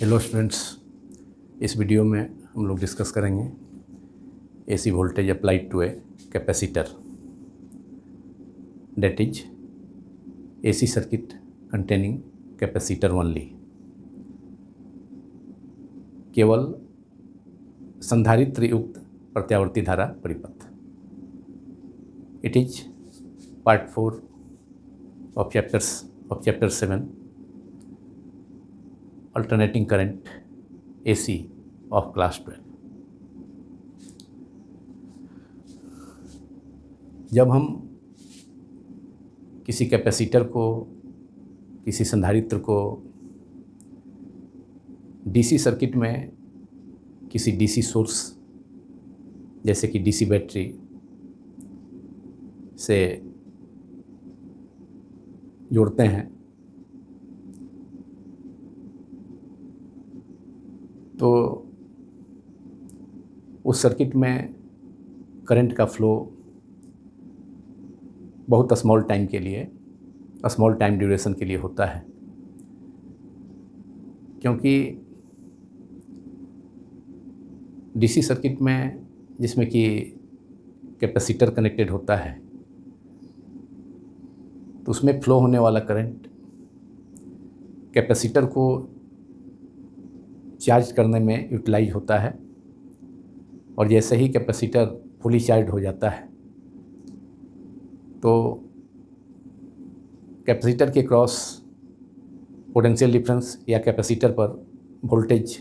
Hello students, इस video में हम लोग डिस्कस करेंगे AC voltage applied to a capacitor, that is AC circuit containing capacitor only. केवल संधारित्र युक्त प्रत्यावर्ती धारा परिपथ। It is part 4 of chapter 7 alternating current AC of class 12। जब हम किसी कैपेसिटर को, किसी संधारित्र को DC सर्किट में किसी DC सोर्स जैसे कि DC बैटरी से जोड़ते हैं तो उस सर्किट में करंट का फ्लो बहुत स्मॉल टाइम के लिए, स्मॉल टाइम ड्यूरेशन के लिए होता है, क्योंकि डीसी सर्किट में जिसमें कि कैपेसिटर कनेक्टेड होता है तो उसमें फ्लो होने वाला करंट कैपेसिटर को चार्ज करने में यूटिलाइज होता है, और जैसे ही कैपेसिटर फुली चार्ज हो जाता है तो कैपेसिटर के क्रॉस पोटेंशियल डिफरेंस या कैपेसिटर पर वोल्टेज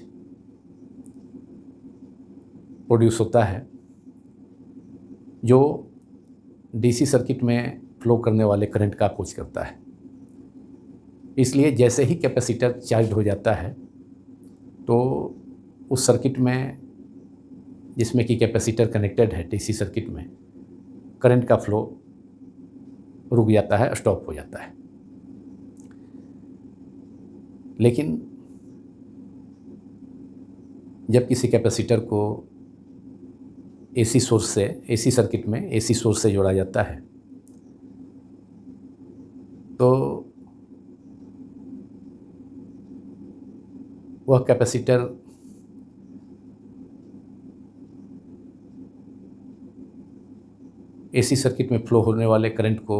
प्रोड्यूस होता है, जो डीसी सर्किट में फ्लो करने वाले करंट का अपोज करता है। इसलिए जैसे ही कैपेसिटर चार्ज हो जाता है तो उस सर्किट में जिसमें कि कैपेसिटर कनेक्टेड है डीसी सर्किट में, करंट का फ्लो रुक जाता है, स्टॉप हो जाता है। लेकिन जब किसी कैपेसिटर को एसी सोर्स से, एसी सर्किट में एसी सोर्स से जोड़ा जाता है तो वह कैपेसिटर एसी सर्किट में फ्लो होने वाले करंट को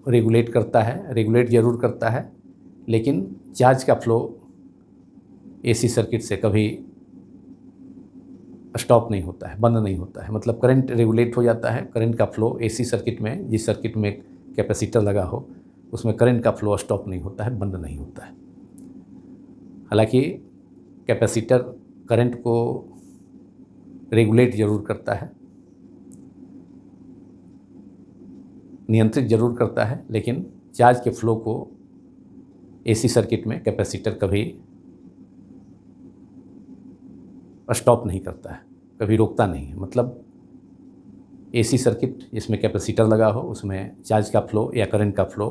रेगुलेट करता है, रेगुलेट ज़रूर करता है, लेकिन चार्ज का फ्लो एसी सर्किट से कभी स्टॉप नहीं होता है, बंद नहीं होता है। मतलब करंट रेगुलेट हो जाता है, करंट का फ्लो एसी सर्किट में, जिस सर्किट में कैपेसिटर लगा हो उसमें करंट का फ्लो स्टॉप नहीं होता है, बंद नहीं होता है। हालांकि कैपेसिटर करंट को रेगुलेट ज़रूर करता है, नियंत्रित जरूर करता है, लेकिन चार्ज के फ्लो को एसी सर्किट में कैपेसिटर कभी स्टॉप नहीं करता है, कभी रोकता नहीं है। मतलब एसी सर्किट जिसमें कैपेसिटर लगा हो उसमें चार्ज का फ्लो या करंट का फ्लो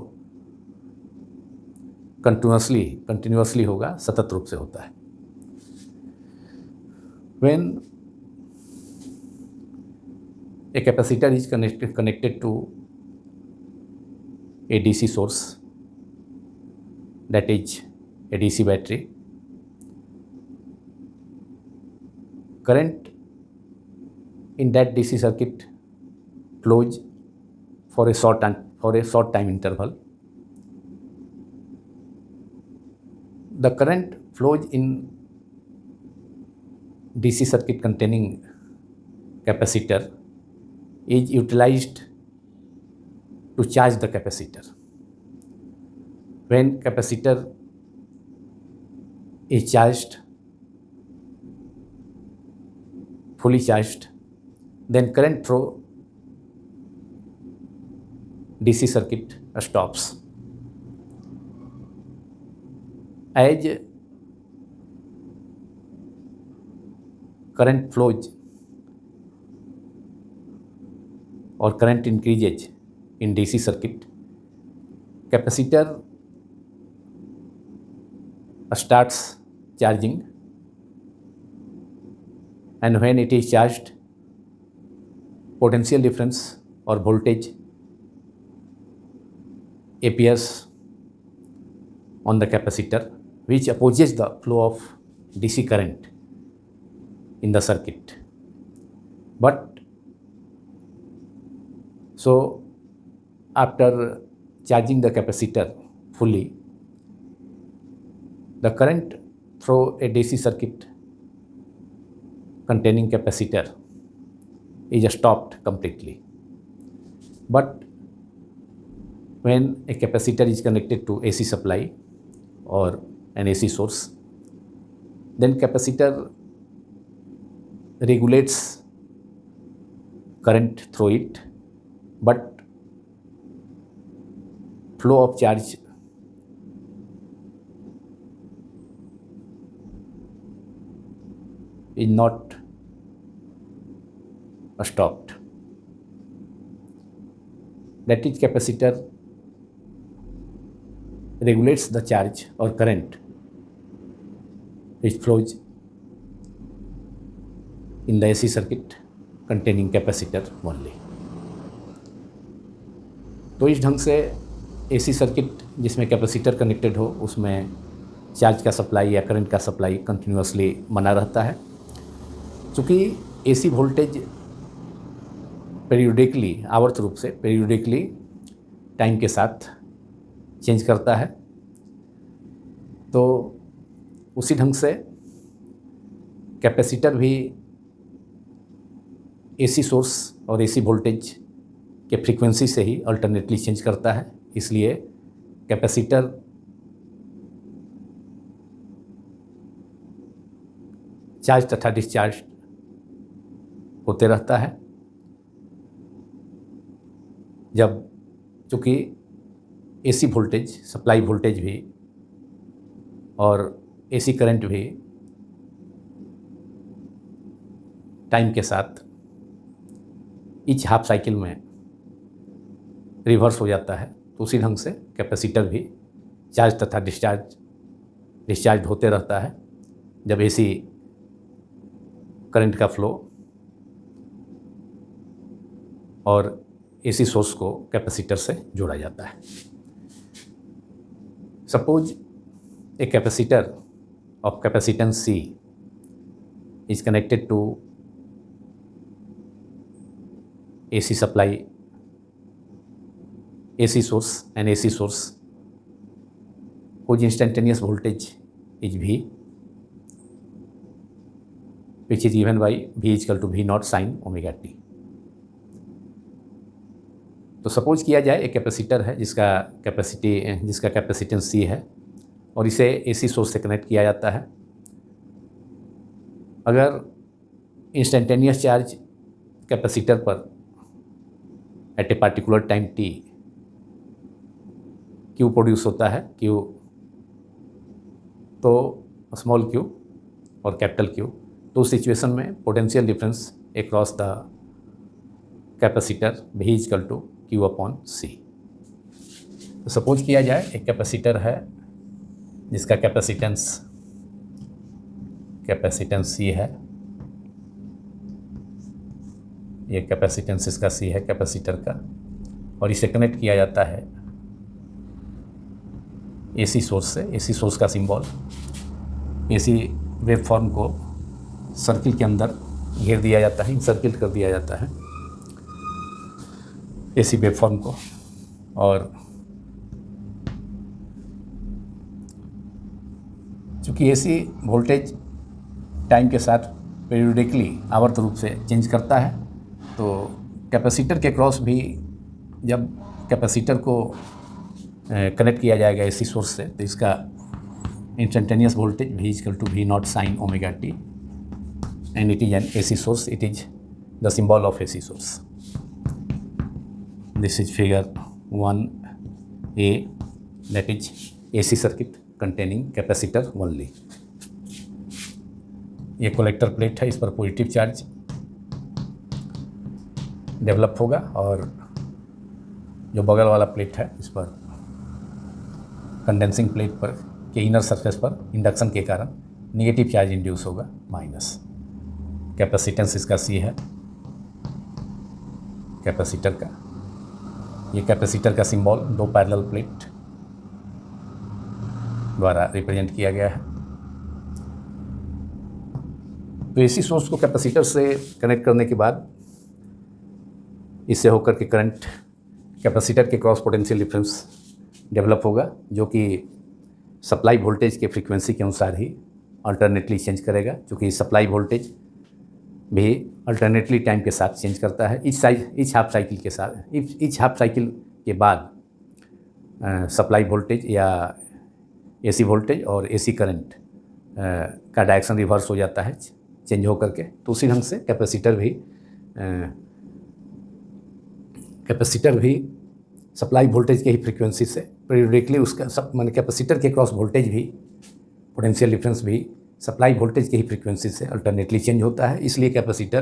कंटिन्यूअसली होगा, सतत रूप से होता है। When a capacitor is connected to a DC source, that is a DC battery, current in that DC circuit flows for a short time interval. The current flows in DC circuit containing capacitor is utilized to charge the capacitor. When capacitor is charged, fully charged, then current through DC circuit stops. As current flows or current increases in DC circuit, capacitor starts charging, and when it is charged, potential difference or voltage appears on the capacitor which opposes the flow of DC current in the circuit. But so after charging the capacitor fully, the current through a DC circuit containing capacitor is stopped completely. But when a capacitor is connected to AC supply or an AC source, then capacitor regulates current through it, but flow of charge is not stopped. That is, capacitor regulates the charge or current which flows in the AC circuit containing capacitor only. तो इस ढंग से AC circuit जिसमें capacitor connected हो उसमें charge का supply या current का सप्लाई कंटिन्यूसली बना रहता है। चूँकि AC वोल्टेज पेरियोडिकली, आवर्त रूप से पेरियोडिकली टाइम के साथ चेंज करता है, तो उसी ढंग से कैपेसिटर भी AC सोर्स और AC वोल्टेज के फ्रीक्वेंसी से ही अल्टरनेटली चेंज करता है। इसलिए कैपेसिटर चार्ज तथा डिस्चार्ज होते रहता है। जब चूँकि AC वोल्टेज, सप्लाई वोल्टेज भी और AC करंट भी टाइम के साथ ईच हाफ साइकिल में रिवर्स हो जाता है, तो उसी ढंग से कैपेसिटर भी चार्ज तथा डिस्चार्ज होते रहता है जब AC करंट का फ्लो और AC सोर्स को कैपेसिटर से जोड़ा जाता है। Suppose a capacitor of capacitance C is connected to AC supply, AC source and AC source whose instantaneous voltage is V, which is given by V is equal to V naught sin omega t. तो suppose किया जाए एक capacitor है जिसका capacitance C है और इसे AC source से कनेक्ट किया जाता है। अगर इंस्टेंटेनियस चार्ज कैपेसिटर पर at a particular time t Q produce होता है, Q तो स्मॉल q और कैपिटल Q, तो उस सिचुएशन में potential difference across the capacitor V is equal to Q upon C। तो सपोज किया जाए एक कैपेसिटर है जिसका कैपेसिटेंस C है, ये कैपेसिटेंस इसका C है कैपेसिटर का, और इसे कनेक्ट किया जाता है AC सोर्स से। AC सोर्स का सिंबल AC वेव फॉर्म को सर्किल के अंदर घेर दिया जाता है, इंसर्किल कर दिया जाता है AC वेव फॉर्म को, और चूँकि AC वोल्टेज टाइम के साथ पीरियोडिकली आवर्त रूप से चेंज करता है, तो कैपेसिटर के क्रॉस भी जब कैपेसिटर को कनेक्ट किया जाएगा AC सोर्स से, तो इसका instantaneous voltage V equal to V naught sine omega T, and it is an AC source, it is the symbol of AC source. This is figure 1A, that is AC circuit containing capacitor only। ये collector plate है, इस पर positive charge develop होगा, और जो बगल वाला plate है इस पर कंडेंसिंग प्लेट पर के इनर सरफेस पर इंडक्शन के कारण नेगेटिव चार्ज इंड्यूस होगा माइनस। कैपेसिटेंस इसका C है कैपेसिटर का, ये कैपेसिटर का सिंबल, दो पैरेलल प्लेट द्वारा रिप्रेजेंट किया गया है। तो एसी सोर्स को कैपेसिटर से कनेक्ट करने के बाद इससे होकर के करंट कैपेसिटर के क्रॉस पोटेंशियल डिफरेंस डेवलप होगा, जो कि सप्लाई वोल्टेज के फ्रीक्वेंसी के अनुसार ही अल्टरनेटली चेंज करेगा, क्योंकि सप्लाई वोल्टेज भी अल्टरनेटली टाइम के साथ चेंज करता है। इच हाफ साइकिल के बाद सप्लाई वोल्टेज या एसी वोल्टेज और एसी करंट का डायरेक्शन रिवर्स हो जाता है चेंज होकर के। तो उसी ढंग से कैपेसिटर भी सप्लाई वोल्टेज के ही फ्रीक्वेंसी से पीरियडिकली उसका माने कैपेसिटर के क्रॉस वोल्टेज भी पोटेंशियल डिफरेंस भी सप्लाई वोल्टेज की ही फ्रीक्वेंसी से अल्टरनेटली चेंज होता है। इसलिए कैपेसिटर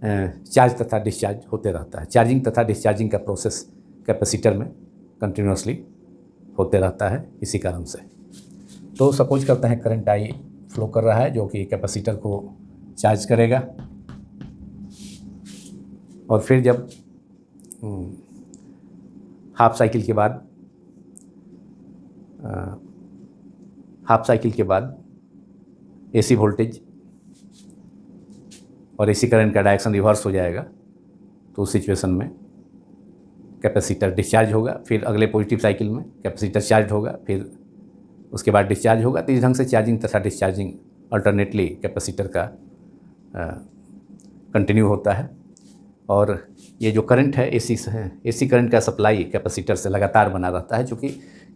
चार्ज तथा डिस्चार्ज होते रहता है। चार्जिंग तथा डिस्चार्जिंग का प्रोसेस कैपेसिटर में कंटिन्यूसली होते रहता है इसी कारण से। तो सपोज करते हैं करंट आई फ्लो कर रहा है जो कि कैपेसिटर को चार्ज करेगा, और फिर जब हाफ साइकिल के बाद एसी वोल्टेज और एसी करंट का डायरेक्शन रिवर्स हो जाएगा, तो उस सिचुएशन में कैपेसिटर डिस्चार्ज होगा। फिर अगले पॉजिटिव साइकिल में कैपेसिटर चार्ज होगा, फिर उसके बाद डिस्चार्ज होगा। तो इस ढंग से चार्जिंग तथा डिस्चार्जिंग अल्टरनेटली कैपेसिटर का कंटिन्यू होता है। और ये जो करंट है एसी करंट का सप्लाई कैपेसिटर से लगातार बना रहता है, क्योंकि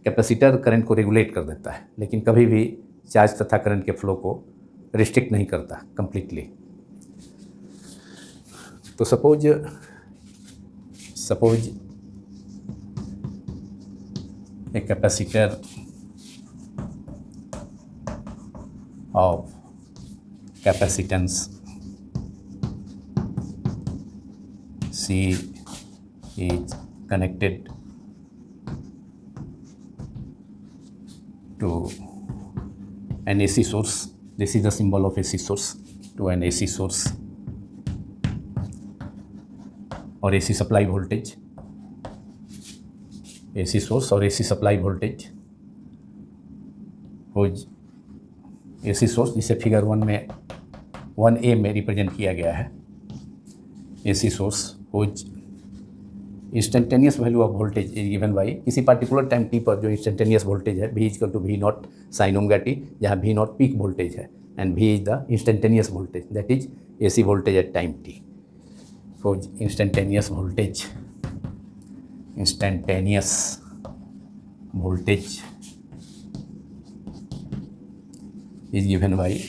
कैपेसिटर करंट को रेगुलेट कर देता है, लेकिन कभी भी चार्ज तथा करंट के फ्लो को रिस्ट्रिक्ट नहीं करता कंप्लीटली। तो suppose a capacitor of capacitance C is connected to an AC source. This is the symbol of AC source, to an AC source or AC supply voltage. AC source और AC supply voltage AC source जिसे figure 1A में represent किया गया है। AC source whose instantaneous value of voltage is given by, किसी particular time t पर जो instantaneous voltage है V equal to V0 sine omega t, जहाँ V0 पीक वोल्टेज है and V is the instantaneous voltage, that is AC voltage at time t. Whose instantaneous voltage is given by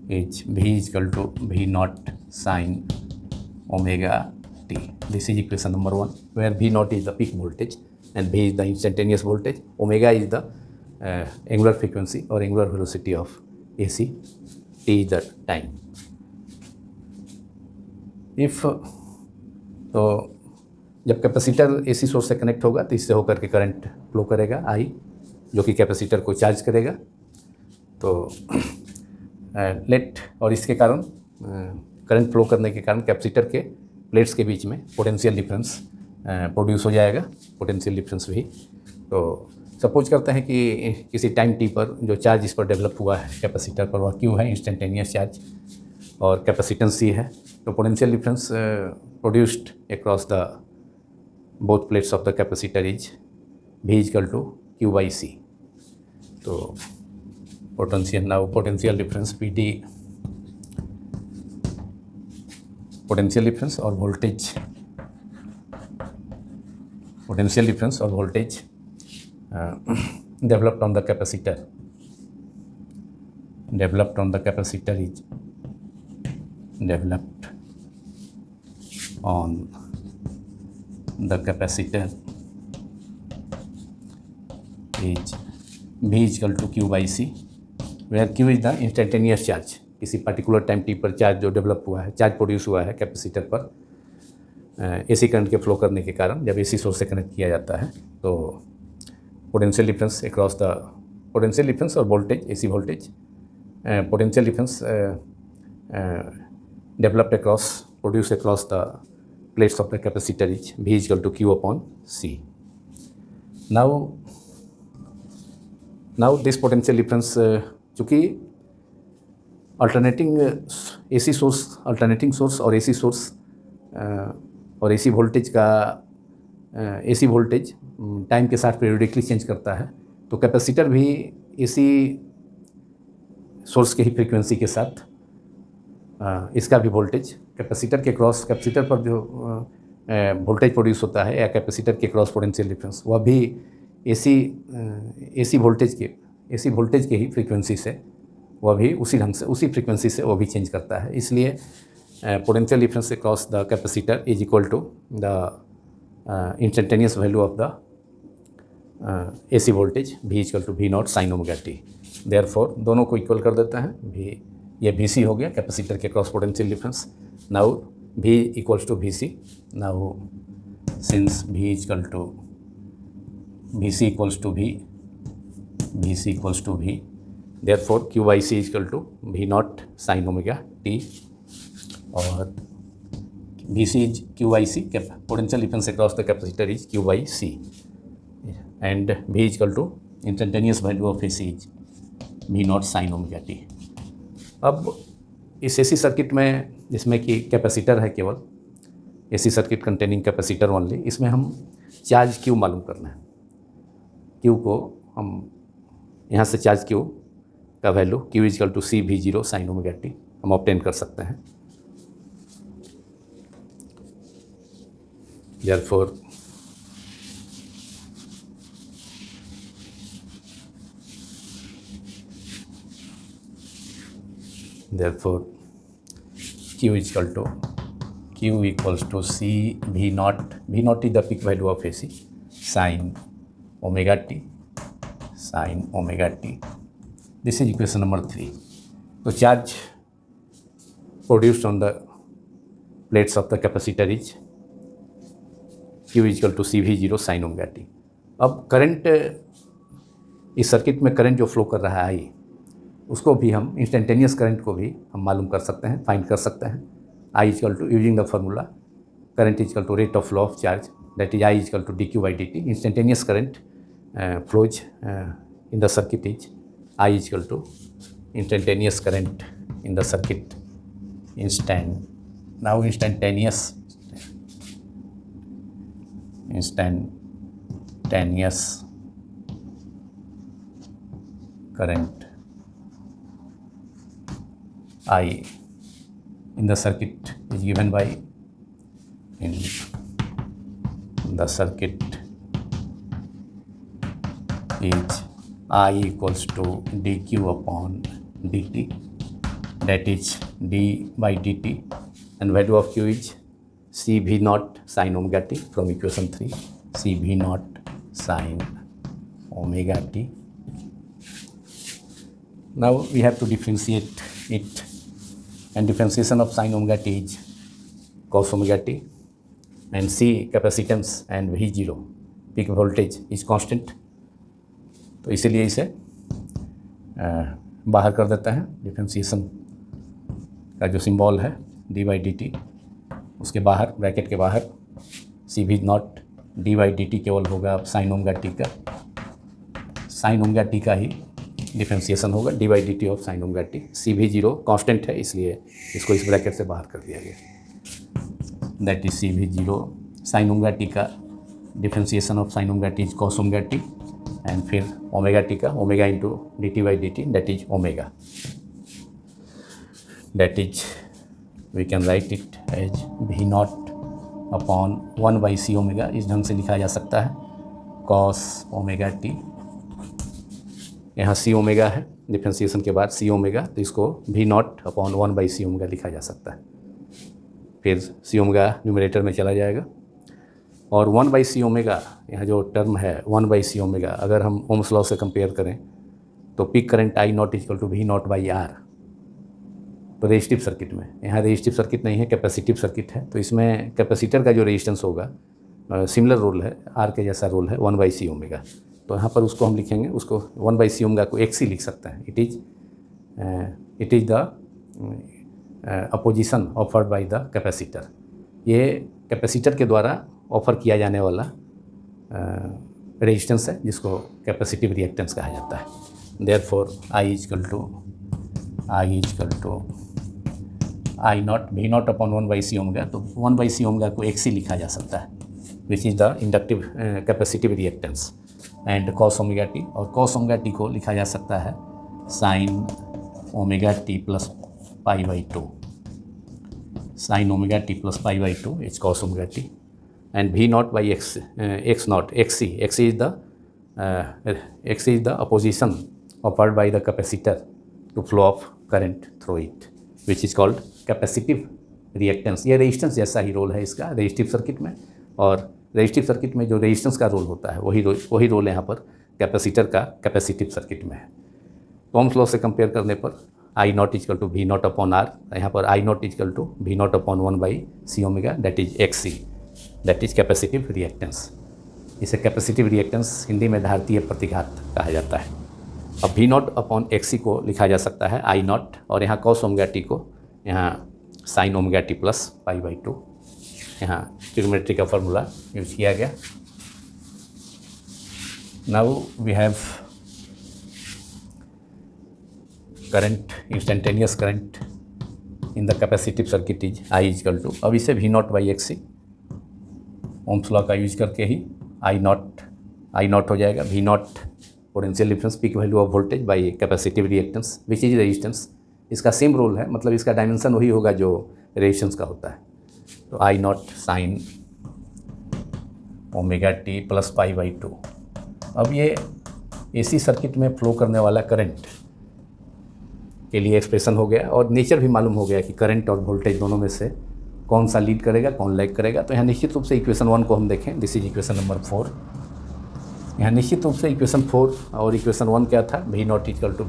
V equal to V0 sin omega t. This is equation number 1, where V0 is the peak voltage and V is the instantaneous voltage. Omega is the angular frequency or angular velocity of AC. T is the time. तो जब capacitor AC source से connect होगा तो इससे होकर के current flow करेगा आई, जो कि कैपेसिटर को चार्ज करेगा। तो और इसके कारण करंट फ्लो करने के कारण कैपेसिटर के प्लेट्स के बीच में पोटेंशियल डिफरेंस प्रोड्यूस हो जाएगा, पोटेंशियल डिफरेंस भी। तो सपोज करते हैं कि किसी टाइम टी पर जो चार्ज इस पर डेवलप हुआ है कैपेसिटर पर, वह क्यू है, इंस्टेंटेनियस चार्ज, और कैपेसिटेंस सी है। तो potential difference produced across the both plates of the capacitor is V equal to Q by C. तो potential difference PD, potential difference और voltage developed on the capacitor is developed on the capacitor is V equal to Q by C, where Q is the instantaneous charge. किसी particular time t पर charge जो develop हुआ है, charge produce हुआ है capacitor पर AC current के flow करने के कारण, जब एसी सोर्स से कनेक्ट किया जाता है तो potential difference across the potential difference और voltage, AC voltage, potential difference developed produce across the plates of the capacitor is V equal to Q upon C. Now now this potential difference, चूँकि alternating source और AC source और AC voltage का AC voltage time के साथ periodically change करता है, तो capacitor भी एसी सोर्स के ही फ्रीक्वेंसी के साथ इसका भी वोल्टेज कैपेसिटर पर जो वोल्टेज प्रोड्यूस होता है या कैपेसिटर के क्रॉस पोटेंशियल डिफरेंस, वह भी एसी वोल्टेज के ही फ्रीक्वेंसी से वह भी उसी फ्रीक्वेंसी से वह भी चेंज करता है। इसलिए potential difference across the capacitor is equal to the instantaneous value of the AC voltage V equal to V0 sine omega t. Therefore दोनों को इक्वल कर देता है। ये VC हो गया कैपेसिटर के cross potential difference. Now V equals to VC। Now since VC equals to V, therefore QIC is equal to V0 sin omega t, और VC is QIC, potential difference across the capacitor is QIC, and V is equal to instantaneous value of AC is V0 sin omega t। अब इस AC circuit में, जिसमें कि capacitor है केवल, AC circuit containing capacitor only, इसमें हम charge Q मालूम करना है। Q को हम यहाँ से चार्ज Q का value Q is equal to CV0 sine omega t हम ऑब्टेन कर सकते हैं। therefore Q equals to V0 is the peak value of AC sin omega t। This is equation number 3. So charge produced on the plates of the capacitor is Q is equal to CV0 sin omega t। अब current, इस circuit में current जो flow कर रहा है उसको भी हम, इंस्टेंटेनियस करंट को भी हम मालूम कर सकते हैं, फाइंड कर सकते हैं। I is equal to, using the formula, current is equal to rate of flow of charge, that is I is equal to dq by dt। Instantaneous current flows in the circuit is I is equal to instantaneous current in the circuit instantaneous current I in the circuit is given by, in the circuit is I equals to dq upon dt, that is d by dt, and value of q is CV0 sin omega t from equation 3, CV0 sin omega t। Now we have to differentiate it, and differentiation of sin omega t is cos omega t, and C capacitance and V0 peak voltage is constant, तो इसीलिए इसे बाहर कर देता है। Differentiation का जो symbol है डी बाई डी टी, उसके बाहर, ब्रैकेट के बाहर CV0 D by D T केवल होगा साइन ओमेगा टी का, साइन ओमेगा टी का ही डिफरेंशिएशन होगा, D by D T of sine omega T. CV0 constant है, इसलिए इसको इस ब्रैकेट से बाहर कर दिया गया। That is CV0 sine omega T का differentiation of sine omega T is cos omega T, and फिर ओमेगा टी का omega into D T by D T, that is omega, that is we can write it as V0 upon 1 by C omega. इस ढंग से लिखा जा सकता है, cos omega T, यहाँ सी ओमेगा है डिफरेंशिएशन के बाद सी ओमेगा, तो इसको V0 upon 1 by C omega लिखा जा सकता है। फिर सी ओमेगा न्यूमरेटर में चला जाएगा, और 1 बाई सी ओमेगा, यहाँ जो टर्म है 1 बाई सी ओमेगा, अगर हम ओम्स लॉ से कंपेयर करें तो peak current I0 equal to V0 by R। तो रेजिस्टिव सर्किट में, यहाँ रेजिस्टिव सर्किट नहीं है, कैपेसिटिव सर्किट है, तो इसमें कैपेसिटर का जो रेजिस्टेंस होगा सिमिलर रोल है, R के जैसा रोल है 1 बाई सी ओमेगा। तो यहाँ पर उसको हम लिखेंगे, उसको 1 बाई सी ओमेगा को XC लिख सकते हैं। It is the opposition offered by the capacitor. ये कैपेसिटर के द्वारा ऑफ़र किया जाने वाला रेजिस्टेंस है जिसको कैपेसिटिव रिएक्टेंस कहा जाता है। Therefore I is equal to I naught V naught upon 1/c omega, तो 1/c ओमेगा को XC लिखा जा सकता है which is the inductive capacitive reactance, and cos omega t, और कॉस ओमेगा टी को लिखा जा सकता है sine omega t plus π/2, sine omega t plus π/2 is cos omega t, and V naught by x naught XC is the opposition offered by the capacitor to flow of current through it, which is called capacitive reactance। ये resistance जैसा ही role है इसका resistive circuit में, और resistive circuit में जो resistance का role होता है वही रोल यहाँ पर कैपेसिटर का कैपेसिटिव सर्किट में है। ओम्स लॉ से कंपेयर करने पर I naught is equal to V naught upon R, यहाँ पर I naught is equal to V naught upon 1/c omega, that is XC, that is capacitive reactance. इसे कैपेसिटिव रिएक्टेंस हिंदी में धारतीय प्रतिघात कहा जाता है। अब वी नॉट अपॉन XC को लिखा जा सकता है आई नॉट, और यहाँ कॉस ओमेगा टी को यहाँ साइन ओमेगा टी प्लस π/2, यहाँ ट्रिग्नोमेट्री का फॉर्मूला यूज किया गया। Now we have current, instantaneous current in the capacitive circuit is I is equal to, अब इसे V naught by XC Ohm's law का यूज करके ही आई नॉट हो जाएगा V naught potential difference peak value of voltage by capacitive reactance which is resistance. इसका same role है, मतलब इसका डायमेंशन वही होगा जो रेजिस्टेंस का होता है। तो I naught sine omega t plus π/2। अब ये AC सर्किट में फ्लो करने वाला करंट के लिए एक्सप्रेशन हो गया, और नेचर भी मालूम हो गया कि करंट और वोल्टेज दोनों में से कौन सा लीड करेगा कौन लैग करेगा। तो यहाँ निश्चित रूप से इक्वेशन 1 को हम देखें, दिस इज इक्वेशन नंबर 4। यहाँ निश्चित रूप से इक्वेशन 4 और इक्वेशन 1 क्या था, V naught is equal to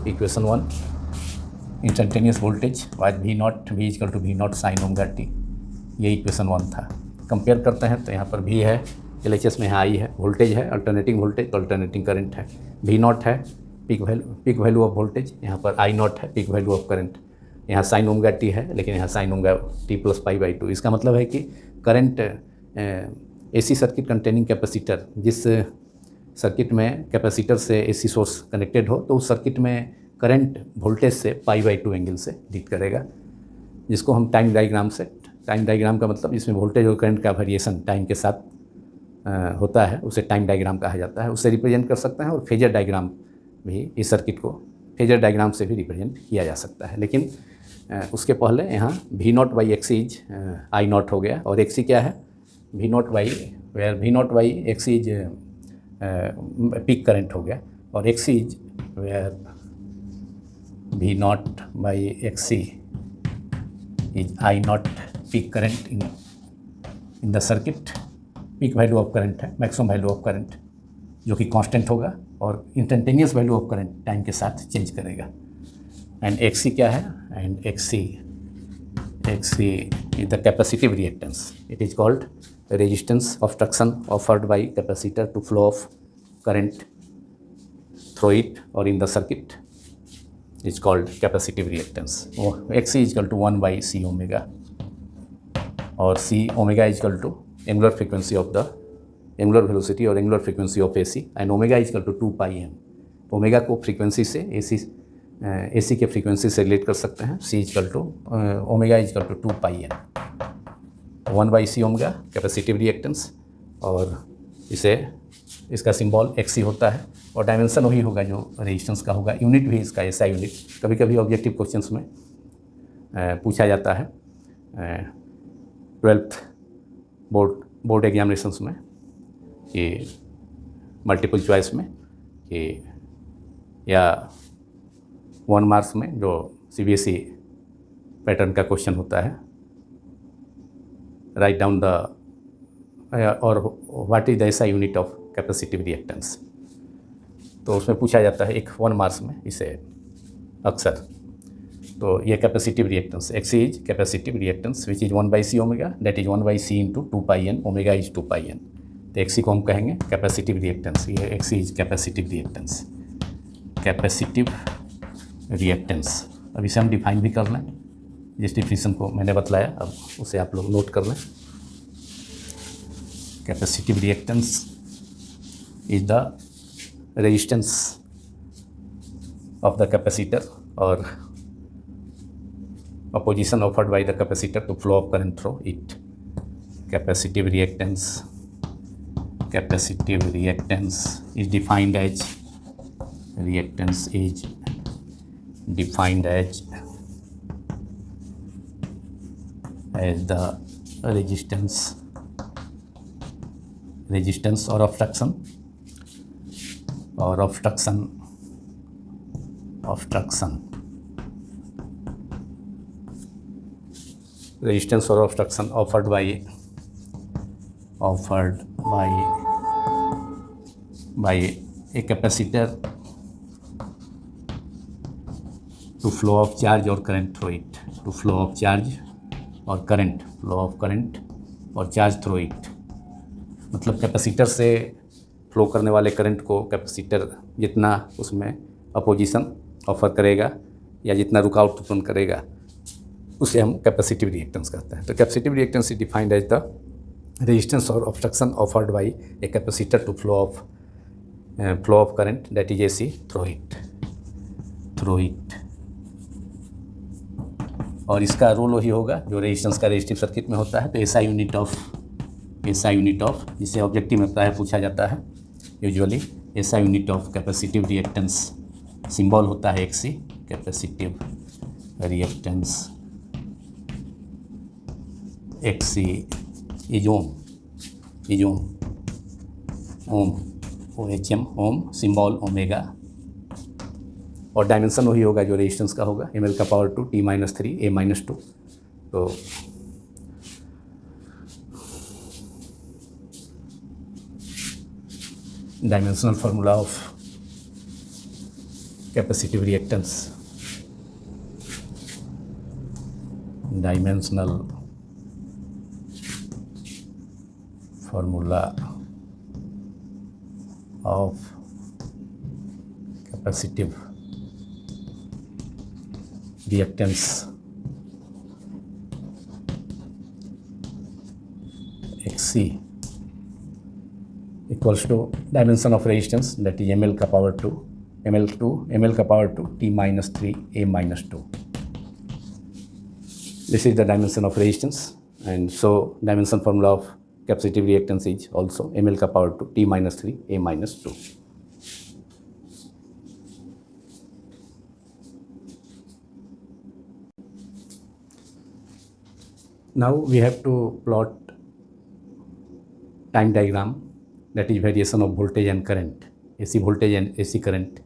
equation 1 instantaneous voltage was V equal to V naught sine omega t, ये इक्वेशन 1 था। कंपेयर करते हैं तो यहाँ पर V है, LHS में यहाँ I है, वोल्टेज है, अल्टरनेटिंग वोल्टेज अल्टरनेटिंग करंट है, V नॉट है पीक वैल्यू ऑफ वोल्टेज, यहाँ पर I नॉट है पीक वैल्यू ऑफ करंट, यहाँ साइन ओमेगा टी है लेकिन यहाँ साइन ओमेगा टी प्लस π/2। इसका मतलब है कि current AC circuit containing capacitor, जिस सर्किट में कैपेसिटर से AC सोर्स कनेक्टेड हो तो उस सर्किट में करंट वोल्टेज से π/2 एंगल से लीड करेगा, जिसको हम टाइम डायग्राम का मतलब इसमें वोल्टेज और करंट का वेरिएशन टाइम के साथ होता है, उसे टाइम डायग्राम कहा जाता है। उससे रिप्रेजेंट कर सकते हैं, और फेजर डायग्राम भी इस सर्किट को फेजर डायग्राम से भी रिप्रेजेंट किया जा सकता है। लेकिन उसके पहले यहाँ V naught by XC is I naught हो गया, और XC क्या है V naught by XC is peak current हो गया, और XC is where V naught by XC is I naught peak current in the circuit. Peak value of current है, maximum value of current जो कि constant होगा, और instantaneous value of current time के साथ चेंज करेगा। एंड XC क्या है, and XC is the capacitive reactance, it is called resistance obstruction offered by capacitor to flow of current through it और in the circuit is called capacitive reactance. XC is equal to 1/c omega, और C omega is equal to angular frequency of the angular velocity और angular frequency of AC, and omega is equal to 2πm। Omega को frequency से AC के frequency से relate कर सकते हैं। C is equal to omega is equal to 2πm, 1/c omega capacitive reactance, और इसका सिंबल XC होता है, और डायमेंशन वही होगा जो रेजिस्टेंस का होगा। यूनिट भी इसका SI यूनिट कभी कभी ऑब्जेक्टिव क्वेश्चंस में पूछा जाता है 12th बोर्ड एग्जामिनेशंस में, कि मल्टीपल चॉइस में, कि या 1 मार्क्स में जो CBSE पैटर्न का क्वेश्चन होता है, राइट डाउन द और what is the SI unit of capacitive reactance, तो उसमें पूछा जाता है एक 1 मार्क्स में इसे अक्सर। तो ये capacitive reactance XC is capacitive reactance which is 1/c omega, that is 1/c into 2πn, omega is 2πn। तो XC को हम कहेंगे कैपेसिटिव रिएक्टेंस, ये XC इज कैपेसिटिव रिएक्टेंस। अब इसे हम डिफाइन भी कर लें, जिस डिफिनीशन को मैंने बतलाया अब उसे आप लोग नोट कर लें। Capacitive reactance is the resistance of the capacitor or opposition offered by the capacitor to flow of current through it. Capacitive reactance is defined as the resistance or obstruction resistance or obstruction offered by a capacitor to flow of charge or current through it, flow of current और charge through it. मतलब capacitor से flow करने वाले current को capacitor जितना उसमें opposition offer करेगा या जितना रुकावट उत्पन्न करेगा उसे हम कैपेसिटिव रिएक्टेंस कहते हैं। तो capacitive reactance is defined as the resistance और obstruction offered by a capacitor to flow of current that is AC through it. और इसका रोल वही होगा जो रेजिस्टेंस का रेजिस्टिव सर्किट में होता है। तो एसआई यूनिट ऑफ जिसे ऑब्जेक्टिव में प्राय पूछा जाता है usually, SI unit of capacitive reactance symbol होता है X C. Capacitive reactance X C is ohm OHM ohm, symbol omega. और डायमेंशन वही होगा जो रेजिस्टेंस का होगा, ml का पावर 2 T-3 A-2। तो dimensional formula of capacitive reactance, dimensional formula of capacitive reactance XC equals to dimension of resistance that is ml का power 2 T-3 A-2। This is the dimension of resistance, and so dimension formula of capacitive reactance is also ml का power 2 T-3 A-2। Now we have to plot time diagram, that is variation of voltage and current, AC voltage and AC current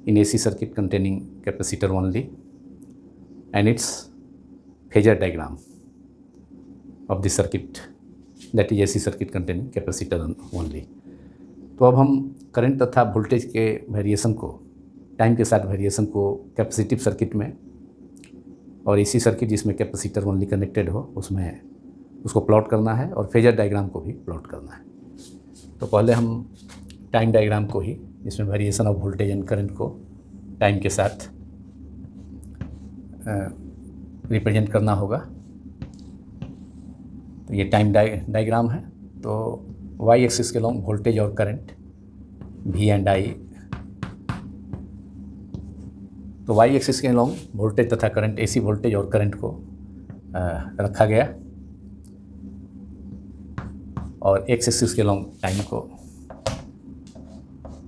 in AC circuit containing capacitor only, and its phasor diagram of the circuit, that is AC circuit containing capacitor only। तो अब हम current तथा voltage के variation को, time के साथ variation को capacitive circuit में और एसी सर्किट जिसमें कैपेसिटर ओनली कनेक्टेड हो उसमें उसको प्लॉट करना है और फेजर डायग्राम को भी प्लॉट करना है। तो पहले हम टाइम डायग्राम को ही, जिसमें variation of voltage and current को टाइम के साथ रिप्रेजेंट करना होगा। तो ये टाइम डायग्राम है। तो वाई एक्सिस के लॉन्ग वोल्टेज और करंट वी एंड आई, तो वाई एक्सिस के लॉन्ग वोल्टेज तथा करंट, एसी वोल्टेज और करंट को रखा गया, और एक्स एक्सिस के लॉन्ग टाइम को,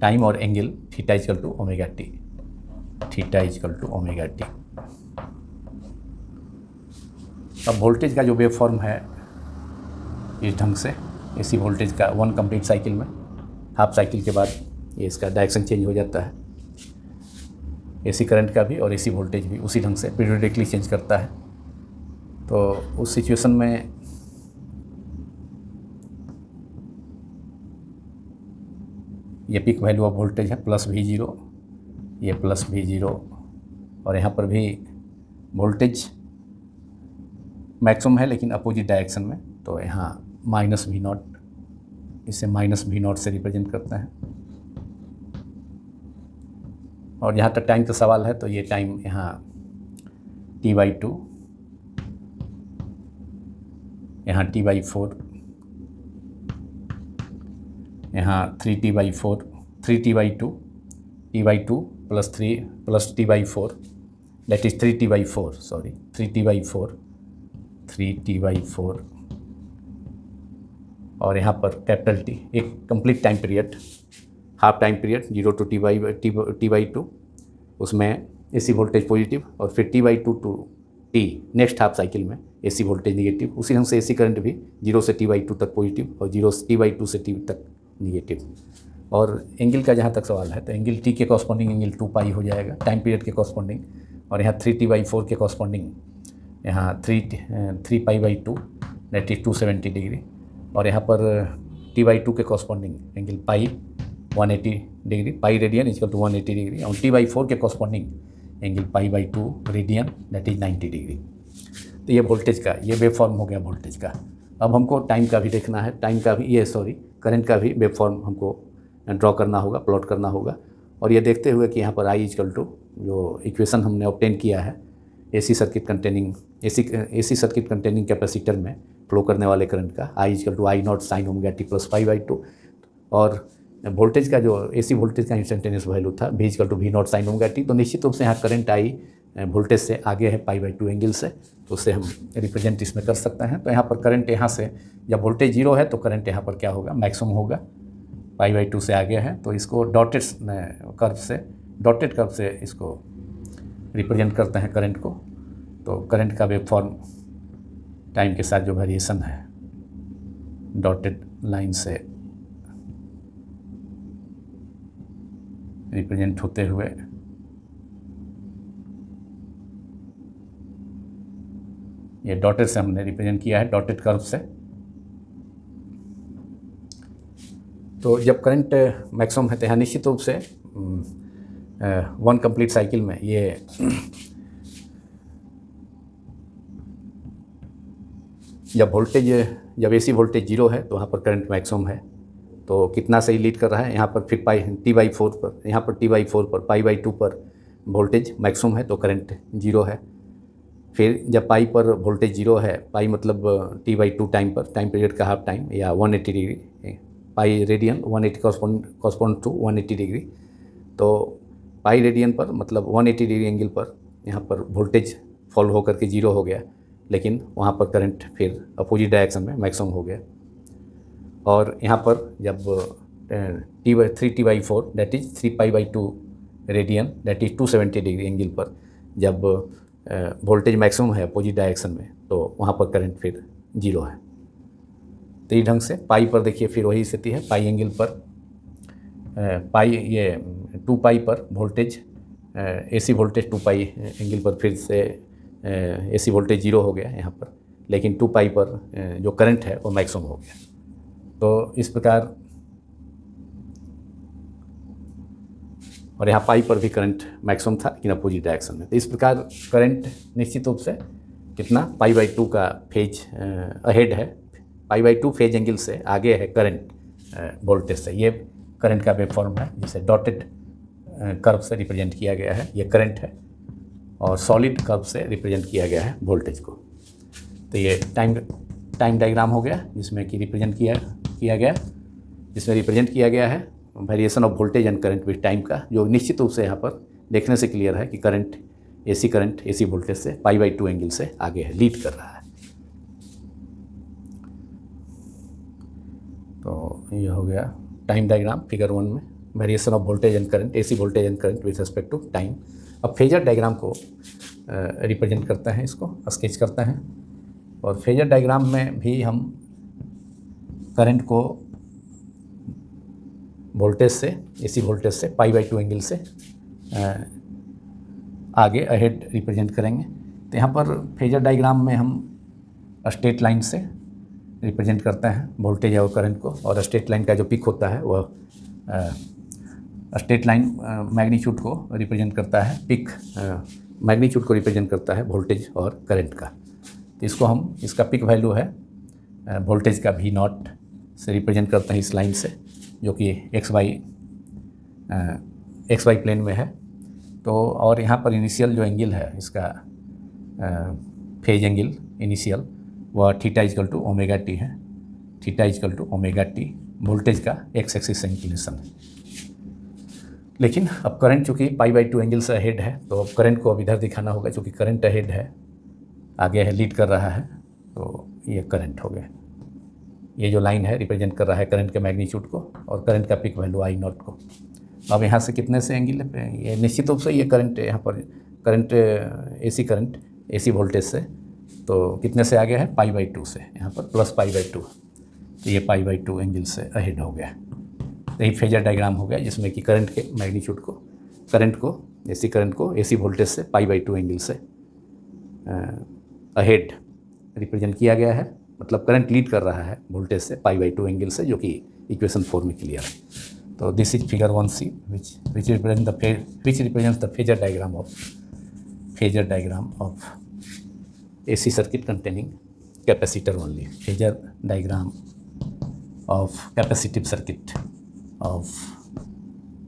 टाइम और angle theta equal to omega t. अब वोल्टेज का जो वेव फॉर्म है इस ढंग से, एसी वोल्टेज का 1 कंप्लीट साइकिल में, हाफ साइकिल के बाद ये इसका डायरेक्शन चेंज हो जाता है। एसी करंट का भी और एसी वोल्टेज भी उसी ढंग से पीरियोडिकली चेंज करता है। तो उस सिचुएशन में ये पीक वैल्यू ऑफ वोल्टेज है प्लस V0, ये प्लस V0, और यहाँ पर भी वोल्टेज मैक्सिमम है लेकिन अपोजिट डायरेक्शन में। तो यहाँ माइनस V0, इसे माइनस V0 से रिप्रेजेंट करते हैं। और जहाँ तक टाइम का सवाल है तो ये टाइम यहाँ T/2, यहाँ T/4, यहाँ 3t/4 3t/2 t/2 plus 3 plus t/4 that is 3t/4 sorry 3t/4 और यहाँ पर कैपिटल टी एक complete time period, half time period 0 to t/2 उसमें एसी वोल्टेज पॉजिटिव और फिर t/2 to t next half cycle में AC voltage negative. उसी ढंग से एसी करंट भी 0 से t/2 तक पॉजिटिव और t/2 से t तक निगेटिव। और एंगल का जहाँ तक सवाल है तो एंगल टी के कॉरस्पॉन्डिंग एंगल 2π हो जाएगा टाइम पीरियड के कॉरस्पॉन्डिंग, और यहाँ 3t/4 के कॉरस्पॉन्डिंग यहाँ 3π/2 दैट इज 270 डिग्री, और यहाँ पर t/2 के corresponding angle pi 180 degree, pi radian equal to 180 degree, और t/4 के corresponding angle π/2 radian that is 90 degree. तो ये वोल्टेज का ये वेव फॉर्म हो गया वोल्टेज का। अब हमको टाइम का भी देखना है, टाइम का भी ये करंट का भी वेव फॉर्म हमको ड्रॉ करना होगा, प्लॉट करना होगा। और ये देखते हुए कि यहाँ पर आई इक्वल टू जो इक्वेशन हमने ऑब्टेन किया है एसी सर्किट कंटेनिंग कैपेसिटर में फ्लो करने वाले करंट का I equal to I0 sin ω t plus π/2, और वोल्टेज का जो एसी वोल्टेज का इंस्टेंटेनियस वैल्यू था V equal to V0 sin ω t। तो निश्चित रूप से यहाँ करंट आई वोल्टेज से आगे है π/2 एंगल से, तो उससे हम रिप्रेजेंट इसमें कर सकते हैं। तो यहाँ पर करंट यहाँ से जब वोल्टेज 0 है तो करंट यहाँ पर क्या होगा, मैक्सिमम होगा, π/2 से आगे है। तो इसको डॉटेड कर्व से इसको रिप्रेजेंट करते हैं करंट को। तो करंट का वेव फॉर्म टाइम के साथ जो वेरिएशन है डॉटेड लाइन से रिप्रेजेंट होते हुए ये डॉटेड से हमने रिप्रेजेंट किया है, डॉटेड कर्व से। तो जब करंट मैक्सिमम है तो यहाँ निश्चित रूप से वन कंप्लीट साइकिल में ये जब एसी वोल्टेज 0 है तो वहाँ पर करंट मैक्सिमम है। तो कितना सही लीड कर रहा है यहाँ पर, फिर t/4 पर, यहाँ पर t/4 पर π/2 पर वोल्टेज मैक्सिमम है तो करंट 0 है। फिर जब पाई पर वोल्टेज 0 है, पाई मतलब t/2 टाइम पर, टाइम पीरियड का हाफ टाइम या 180 degree, pi radian 180 correspond to 180 degree. तो पाई रेडियन पर मतलब 180 डिग्री एंगल पर यहाँ पर वोल्टेज फॉल होकर के 0 हो गया, लेकिन वहाँ पर करंट फिर अपोजिट डायरेक्शन में मैक्सिमम हो गया। और यहाँ पर जब 3t/4 that is 3π/2 radian that is 270 degree angle पर जब वोल्टेज मैक्सिमम है अपोजिट डायरेक्शन में, तो वहाँ पर करंट फिर 0 है। तो इस ढंग से पाई पर देखिए फिर वही स्थिति है, पाई एंगल पर पाई ये 2π पर वोल्टेज एसी वोल्टेज 2π एंगल पर फिर से एसी वोल्टेज 0 हो गया यहाँ पर, लेकिन 2π पर जो करंट है वो मैक्सिमम हो गया। तो इस प्रकार, और यहाँ पाई पर भी करंट मैक्सिमम था लेकिन अपोजिट डायरेक्शन में। तो इस प्रकार करंट निश्चित रूप से कितना π/2 का फेज अहेड है, π/2 फेज एंगल से आगे है करंट वोल्टेज से। ये करंट का वेव फॉर्म है जिसे डॉटेड कर्व से रिप्रेजेंट किया गया है, ये करंट है, और सॉलिड कर्व से रिप्रेजेंट किया गया है वोल्टेज को। तो ये टाइम डायग्राम हो गया जिसमें कि रिप्रेजेंट किया गया है variation of voltage and current with time का, जो निश्चित रूप से यहाँ पर देखने से क्लियर है कि करंट एसी वोल्टेज से π/2 एंगल से आगे है, लीड कर रहा है। तो ये हो गया टाइम डायग्राम फिगर 1 में, variation of voltage and current, AC voltage and current with respect to time. अब फेजर डायग्राम को रिप्रेजेंट करते हैं, इसको स्केच करते हैं। और फेजर डायग्राम में भी हम करंट को वोल्टेज से, एसी वोल्टेज से π/2 एंगल से आगे अहेड रिप्रेजेंट करेंगे। तो यहाँ पर फेजर डायग्राम में हम स्ट्रेट लाइन से रिप्रेजेंट करते हैं वोल्टेज और करंट को, और स्ट्रेट लाइन का जो पिक होता है वह स्ट्रेट लाइन मैग्नीट्यूड को रिप्रेजेंट करता है, पिक मैग्नीट्यूड को रिप्रेजेंट करता है वोल्टेज और करंट का। तो इसको हम, इसका पिक वैल्यू है वोल्टेज का V0 से रिप्रेजेंट करते हैं इस लाइन से, जो कि एक्स वाई प्लेन में है। तो और यहाँ पर इनिशियल जो एंगल है इसका फेज एंगल इनिशियल वह थीटा इक्वल टू ω t है। Theta equal to omega t, voltage का एक्स एक्सिस से इंक्लिनेशन है। लेकिन अब करंट चूँकि π/2 एंगल से अहेड है, तो अब करंट को अब इधर दिखाना होगा, चूँकि करंट अहेड है, आगे है, लीड कर रहा है, तो ये करंट हो गया। ये जो लाइन है रिप्रेजेंट कर रहा है करंट के मैग्नीट्यूड को और करंट का पिक वैल्यू आई नॉट को। अब यहाँ से कितने से एंगल पे, ये निश्चित रूप से ये करंट यहाँ पर करंट करंट AC वोल्टेज से, तो कितने से आ गया है, π/2 से, यहाँ पर प्लस π/2, तो ये π/2 एंगल से अहेड हो गया। तो ये फेजर डायग्राम हो गया जिसमें कि करंट के मैग्नीट्यूड को, करंट को AC वोल्टेज से π/2 एंगल से अहेड रिप्रेजेंट किया गया है। मतलब करंट लीड कर रहा है वोल्टेज से π/2 एंगल से, जो कि इक्वेशन 4 में क्लियर है। तो this is figure 1C which represents the phasor diagram of AC circuit containing capacitor only. Phasor diagram of capacitive circuit of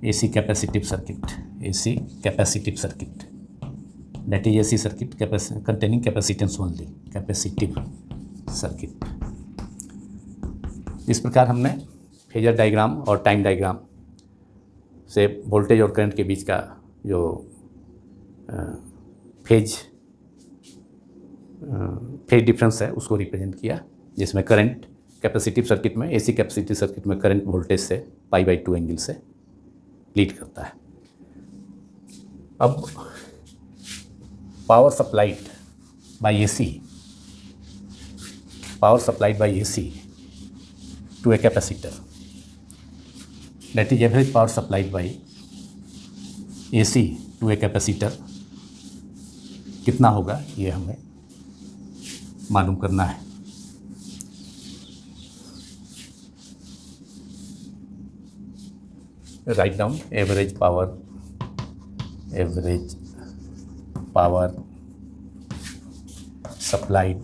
AC capacitive circuit that is AC circuit containing capacitance only, capacitive circuit. इस प्रकार हमने phasor diagram और time diagram से voltage और current के बीच का जो phase difference है उसको रिप्रेजेंट किया, जिसमें करंट कैपेसिटिव सर्किट में, AC कैपेसिटिव सर्किट में करंट वोल्टेज से π/2 एंगल से लीड करता है। अब power supplied by AC to a capacitor, that is average power supplied by AC to a capacitor कितना होगा, ये हमें मालूम करना है। Write down average power supplied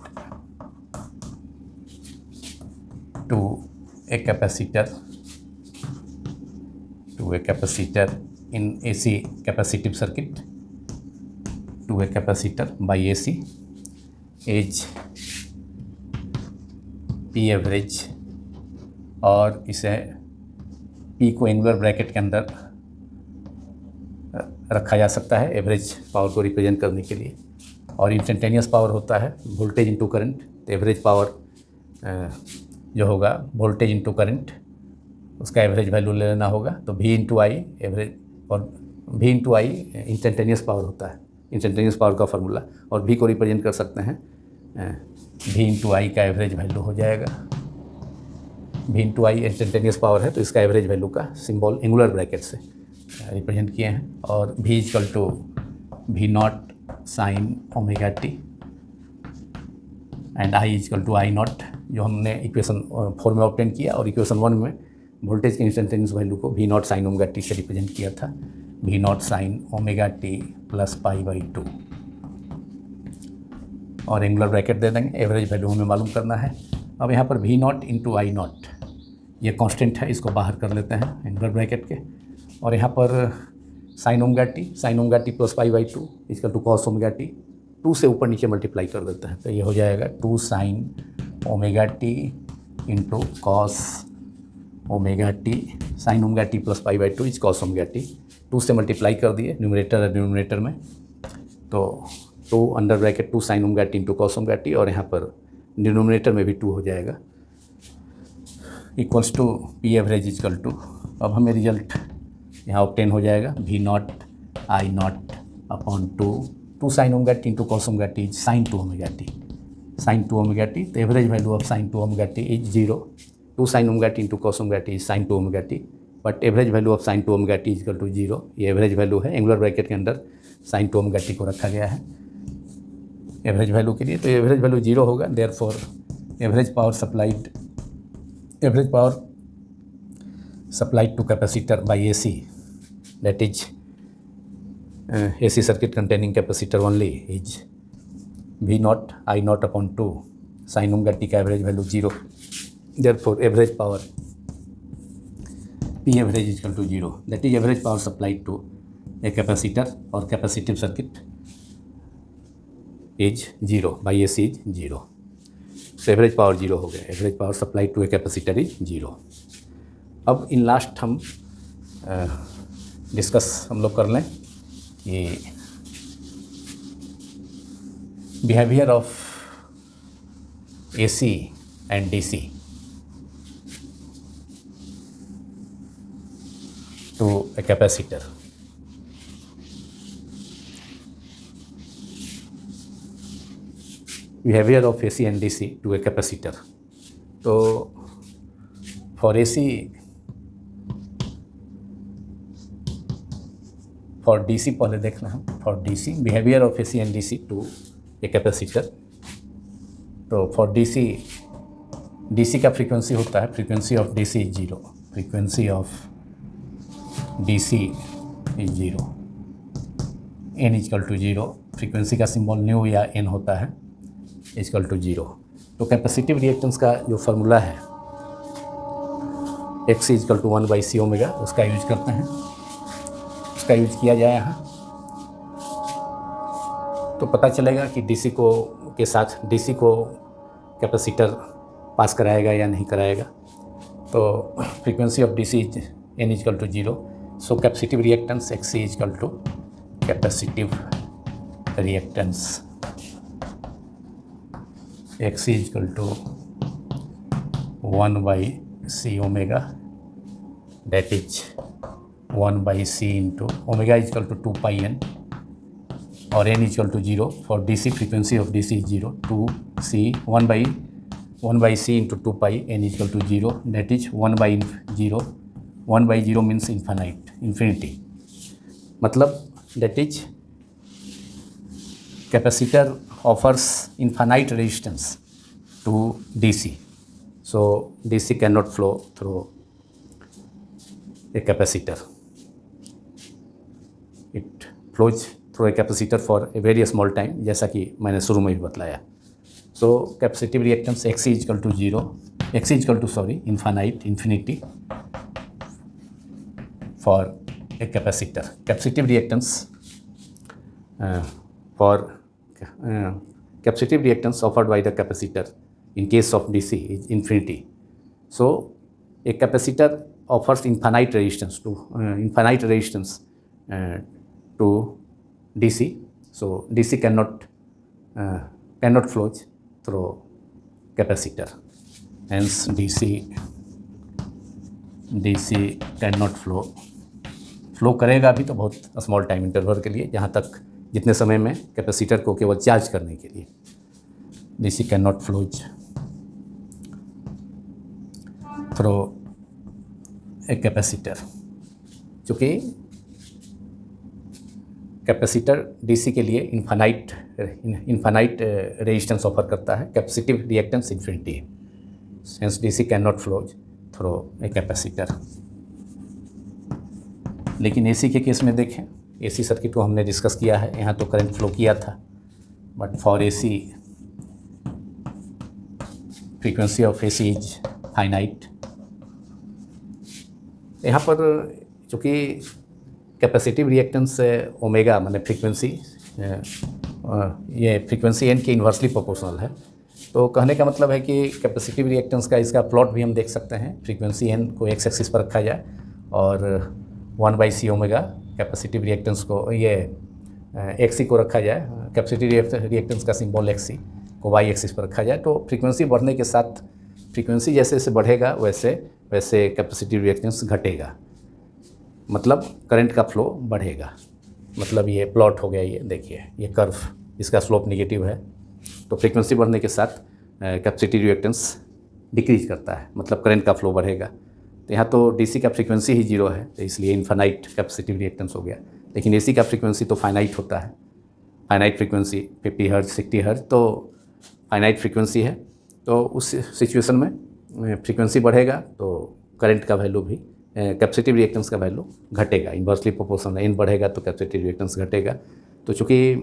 to a capacitor in AC capacitive circuit, to a capacitor by AC is P average, और इसे P को एंगुलर ब्रैकेट के अंदर रखा जा सकता है एवरेज पावर को रिप्रेजेंट करने के लिए, और इंस्टेंटेनियस पावर होता है वोल्टेज इनटू करंट। तो एवरेज पावर जो होगा वोल्टेज इनटू करंट, उसका एवरेज वैल्यू ले लेना होगा। तो V इंटू आई एवरेज, और V into I instantaneous power होता है, इंस्टेंटेनियस पावर का फार्मूला, और V को रिप्रेजेंट कर सकते हैं V इंटू आई का एवरेज वैल्यू हो जाएगा। V into I instantaneous power है, तो इसका एवरेज वैल्यू का सिंबल एंगुलर ब्रैकेट से रिप्रेजेंट किए हैं। और V equal to V0 sine omega T and I equal to I0, जो हमने इक्वेशन 4 में ऑब्टेन किया, और इक्वेशन 1 में वोल्टेज के इंस्टेंटेनियस वैल्यू को V0 साइन ओमेगा टी से रिप्रेजेंट किया था, V0 sine omega t plus π/2, और एंगुलर ब्रैकेट दे देंगे। एवरेज वैल्यू हमें मालूम करना है। अब यहाँ पर V0 इंटू I0 ये कांस्टेंट है, इसको बाहर कर लेते हैं एंगुलर ब्रैकेट के, और यहाँ पर साइन ओमेगा टी प्लस π/2 इसका टू कॉस ओमेगा टी, 2 से ऊपर नीचे मल्टीप्लाई कर देते हैं, तो ये हो जाएगा 2 sine omega t into cos omega t, sine omega t plus π/2 is cos omega t. 2 से मल्टीप्लाई कर दिए न्यूमरेटर और डिनोमिनेटर में, तो 2 under bracket 2 sine omega t into cos omega t, और यहाँ पर डिनोमिनेटर में भी 2 हो जाएगा, equals to P average is equal to, अब हमें रिजल्ट यहाँ ऑब्टेन हो जाएगा V0 I0 upon 2 sine omega t into cos omega t sine 2 omega t, तो average value of sine 2 omega T is 0। 2 sine omega t into cos omega T is sine 2 omega t, but average value of sine 2 omega t equal to 0। ये average value है, angular bracket के अंदर sign 2 omega t को रखा गया है average value के लिए, तो एवरेज वैल्यू 0 होगा। Therefore average power supplied to capacitor by AC, that is AC circuit containing capacitor only, is V0 I0 upon 2 sin omega t का average value 0। therefore average power P average is equal to 0, that is average power supplied to a capacitor or capacitive circuit is 0 by AC is 0। तो average power zero हो गया, average power supply to a capacitor is zero. अब in last हम discuss हम लोग कर लें कि behaviour of AC and DC to a capacitor. Behaviour of AC and DC to a capacitor. तो फॉर AC, फॉर DC पहले देखना है, for DC behaviour of AC and DC to a capacitor. तो फॉर DC का frequency होता है, frequency of DC is zero, frequency of DC is zero, n is equal to zero, frequency का symbol nu या n होता है, equal to zero. तो capacitive reactance का जो फार्मूला है x equal to 1/c omega, उसका यूज करते हैं, उसका यूज किया जाए यहाँ। तो पता चलेगा कि DC को के साथ DC को कैपेसिटर पास कराएगा या नहीं कराएगा। तो frequency of DC is n is equal to zero, so capacitive reactance XC is equal to capacitive reactance XC is equal to 1/c omega, that is 1/c into omega is equal to 2πn और n is equal to zero. For DC frequency of DC is zero, 2c 1/c into 2π, n is equal to zero, that is 1/0, 1/0 means infinity, मतलब that is capacitor offers infinite resistance to DC, so DC cannot flow through a capacitor, it flows through a capacitor for a very small time, जैसा कि मैंने शुरू में भी बतलाया। so capacitive reactance XC is equal to zero, XC is equal to infinity for a capacitor, capacitive reactance capacitive reactance offered by the capacitor in case of DC is infinity. So a capacitor offers infinite resistance to DC, so DC cannot flow through capacitor, hence DC cannot flow करेगा भी तो बहुत small time interval के लिए, जहाँ तक जितने समय में कैपेसिटर को केवल चार्ज करने के लिए। DC can not flows through a capacitor, चूँकि कैपेसिटर DC के लिए इन्फानाइट रेजिस्टेंस ऑफर करता है, capacitive reactance infinity, hence DC can not flows through a capacitor. लेकिन AC के केस में देखें, AC सर्किट को हमने डिस्कस किया है, यहाँ तो करंट फ्लो किया था, but for AC frequency of AC is finite. यहाँ पर चूँकि कैपेसिटिव रिएक्टेंस ओमेगा माने फ्रीक्वेंसी, ये फ्रीक्वेंसी n के इन्वर्सली प्रोपोर्शनल है, तो कहने का मतलब है कि कैपेसिटिव रिएक्टेंस का इसका प्लॉट भी हम देख सकते हैं। फ्रीक्वेंसी n को x एक्सिस पर रखा जाए और 1/c ओमेगा कैपेसिटिव रिएक्टेंस को, ये XC को रखा जाए, कैपेसिटिव रिएक्टेंस का सिंबल XC को y एक्सिस पर रखा जाए, तो फ्रीक्वेंसी बढ़ने के साथ फ्रीक्वेंसी जैसे जैसे बढ़ेगा वैसे वैसे कैपेसिटिव रिएक्टेंस घटेगा, मतलब करंट का फ्लो बढ़ेगा। मतलब ये प्लॉट हो गया, ये देखिए ये कर्व, इसका स्लोप नेगेटिव है, तो फ्रीक्वेंसी बढ़ने के साथ कैपेसिटिव रिएक्टेंस डिक्रीज करता है, मतलब करंट का फ्लो बढ़ेगा। तो यहाँ तो DC का फ्रीक्वेंसी ही जीरो है, तो इसलिए इन्फानाइट कैपेसिटिव रिएक्टेंस हो गया। लेकिन AC का फ्रीक्वेंसी तो फाइनाइट होता है, फाइनाइट फ्रीक्वेंसी 50 हर्ट्ज 60 हर्ट्ज तो फाइनाइट फ्रीक्वेंसी है। तो उस सिचुएशन में फ्रीक्वेंसी बढ़ेगा तो करंट का वैल्यू भी, कैपेसिटिव रिएक्टेंस का वैल्यू घटेगा, इन्वर्सली प्रोपोर्शनल, n बढ़ेगा तो कैपेसिटिव रिएक्टेंस घटेगा। तो चूँकि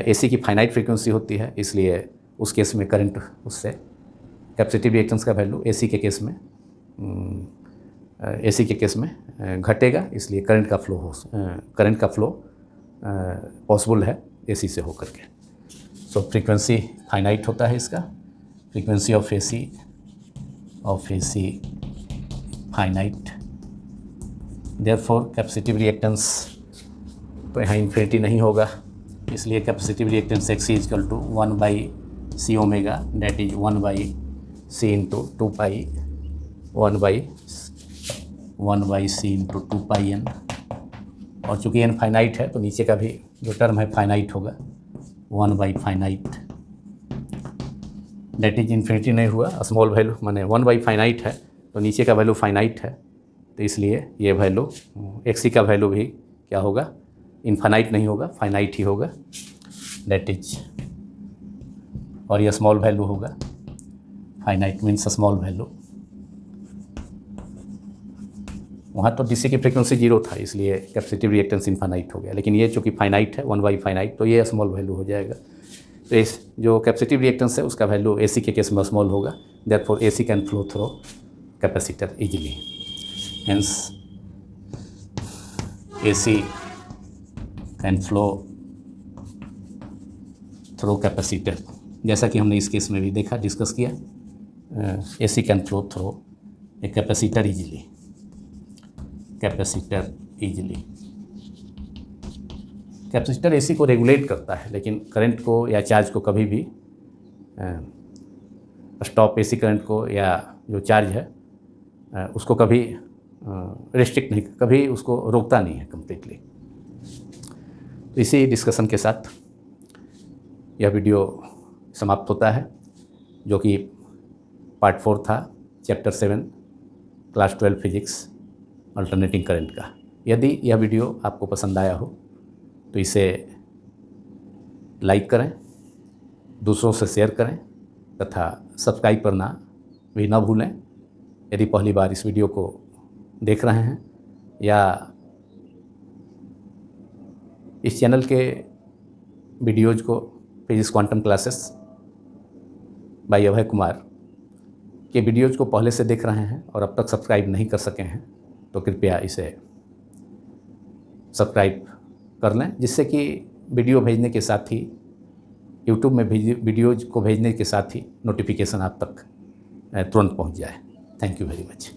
AC की फाइनाइट फ्रीक्वेंसी होती है, इसलिए उस केस में करंट उससे कैपेसिटिव रिएक्टेंस का वैल्यू AC के केस में घटेगा, इसलिए करंट का फ्लो पॉसिबल है AC से होकर के। सो फ्रीक्वेंसी फाइनाइट होता है इसका, frequency of AC finite, therefore capacitive reactance तो यहाँ इन्फिनिटी नहीं होगा, इसलिए capacitive reactance Xc is equal to 1/c omega, that is 1/c into 2 1/c into 2πn। और चूँकि n फाइनाइट है तो नीचे का भी जो टर्म है फाइनाइट होगा, 1/फाइनाइट, डेट इज इन्फिनिटी नहीं हुआ, स्मॉल वैल्यू माने 1/फाइनाइट है तो नीचे का वैल्यू फाइनाइट है, तो इसलिए ये वैल्यू Xc का वैल्यू भी क्या होगा, इनफाइनाइट नहीं होगा, फाइनाइट ही होगा, डेट इज, और ये स्मॉल वैल्यू होगा, फाइनाइट मीन्स स्मॉल वैल्यू। वहाँ तो डीसी की फ्रीक्वेंसी 0 था, इसलिए कैपेसिटिव रिएक्टेंस इनफाइनाइट हो गया, लेकिन ये चूँकि फाइनाइट है 1/फाइनाइट, तो ये स्मॉल वैल्यू हो जाएगा। तो इस जो कैपेसिटिव रिएक्टेंस है उसका वैल्यू AC के केस में स्मॉल होगा, therefore AC can flow through capacitor easily, hence AC can flow through capacitor, जैसा कि हमने इस केस में भी देखा, डिस्कस किया, AC can flow through a capacitor easily, capacitor AC को रेगुलेट करता है, लेकिन करंट को या चार्ज को कभी भी स्टॉप AC करंट को या जो चार्ज है उसको कभी रिस्ट्रिक्ट नहीं, कभी उसको रोकता नहीं है कम्प्लीटली। तो इसी डिस्कशन के साथ यह वीडियो समाप्त होता है, जो कि पार्ट 4 था chapter 7 class 12 physics alternating current का। यदि यह वीडियो आपको पसंद आया हो तो इसे लाइक करें, दूसरों से शेयर करें तथा सब्सक्राइब करना भी ना भूलें। यदि पहली बार इस वीडियो को देख रहे हैं या इस चैनल के वीडियोज़ को, physics quantum classes bye Abhay Kumar के वीडियोज़ को पहले से देख रहे हैं और अब तक सब्सक्राइब नहीं कर सके हैं, तो कृपया इसे सब्सक्राइब कर लें, जिससे कि वीडियो भेजने के साथ ही, यूट्यूब में वीडियोज़ को भेजने के साथ ही नोटिफिकेशन आप तक तुरंत पहुंच जाए। Thank you very much.